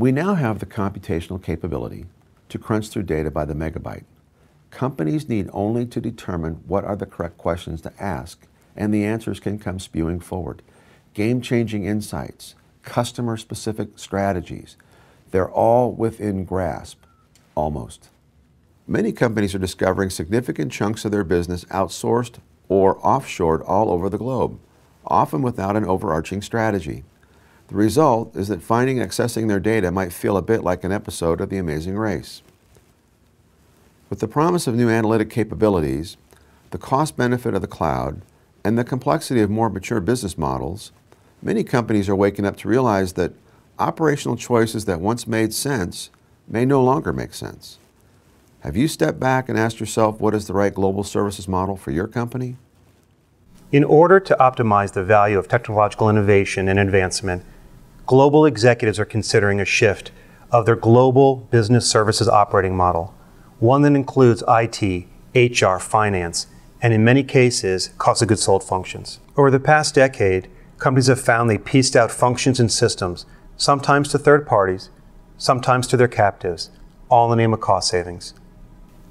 We now have the computational capability to crunch through data by the megabyte. Companies need only to determine what are the correct questions to ask, and the answers can come spewing forward. Game-changing insights, customer-specific strategies, they're all within grasp, almost. Many companies are discovering significant chunks of their business outsourced or offshored all over the globe, often without an overarching strategy. The result is that finding and accessing their data might feel a bit like an episode of The Amazing Race. With the promise of new analytic capabilities, the cost benefit of the cloud, and the complexity of more mature business models, many companies are waking up to realize that operational choices that once made sense may no longer make sense. Have you stepped back and asked yourself what is the right global services model for your company? In order to optimize the value of technological innovation and advancement, global executives are considering a shift of their global business services operating model, one that includes IT, HR, finance, and in many cases, cost of goods sold functions. Over the past decade, companies have found they pieced out functions and systems, sometimes to third parties, sometimes to their captives, all in the name of cost savings.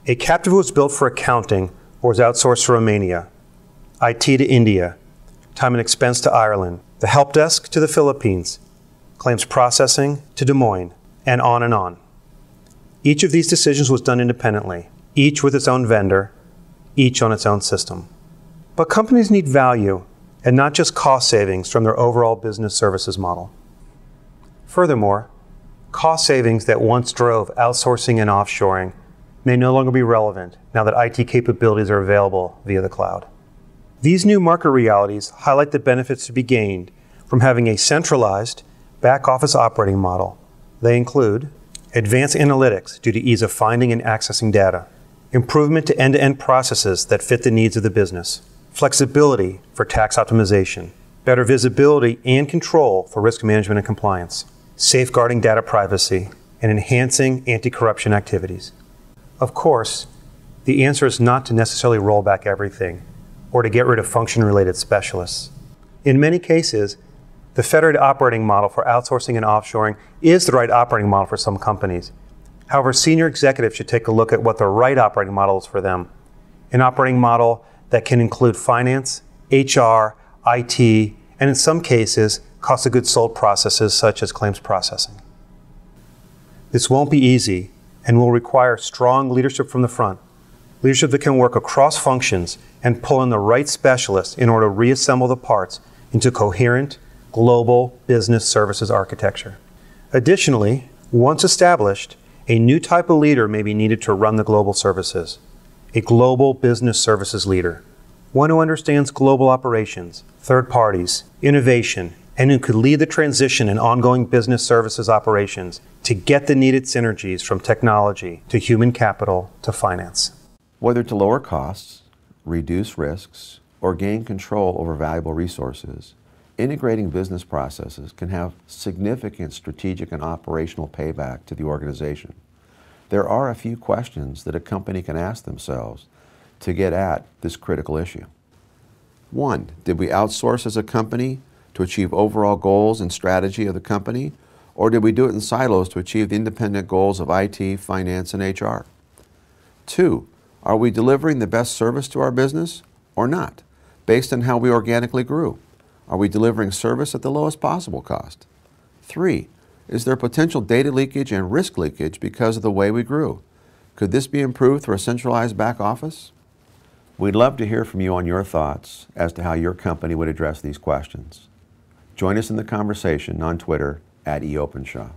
A captive was built for accounting or was outsourced to Romania, IT to India, time and expense to Ireland, the help desk to the Philippines, claims processing to Des Moines, and on and on. Each of these decisions was done independently, each with its own vendor, each on its own system. But companies need value and not just cost savings from their overall business services model. Furthermore, cost savings that once drove outsourcing and offshoring may no longer be relevant now that IT capabilities are available via the cloud. These new market realities highlight the benefits to be gained from having a centralized back-office operating model. They include advanced analytics due to ease of finding and accessing data, improvement to end-to-end processes that fit the needs of the business, flexibility for tax optimization, better visibility and control for risk management and compliance, safeguarding data privacy, and enhancing anti-corruption activities. Of course, the answer is not to necessarily roll back everything or to get rid of function-related specialists. In many cases, the federated operating model for outsourcing and offshoring is the right operating model for some companies. However, senior executives should take a look at what the right operating model is for them. An operating model that can include finance, HR, IT, and in some cases, cost of goods sold processes such as claims processing. This won't be easy and will require strong leadership from the front, leadership that can work across functions and pull in the right specialists in order to reassemble the parts into coherent, global business services architecture. Additionally, once established, a new type of leader may be needed to run the global services, a global business services leader, one who understands global operations, third parties, innovation, and who could lead the transition in ongoing business services operations to get the needed synergies from technology to human capital to finance. Whether to lower costs, reduce risks, or gain control over valuable resources, integrating business processes can have significant strategic and operational payback to the organization. There are a few questions that a company can ask themselves to get at this critical issue. 1, did we outsource as a company to achieve overall goals and strategy of the company, or did we do it in silos to achieve the independent goals of IT, finance, and HR? 2, are we delivering the best service to our business or not, based on how we organically grew? Are we delivering service at the lowest possible cost? 3, is there potential data leakage and risk leakage because of the way we grew? Could this be improved through a centralized back office? We'd love to hear from you on your thoughts as to how your company would address these questions. Join us in the conversation on Twitter @eOpenshaw.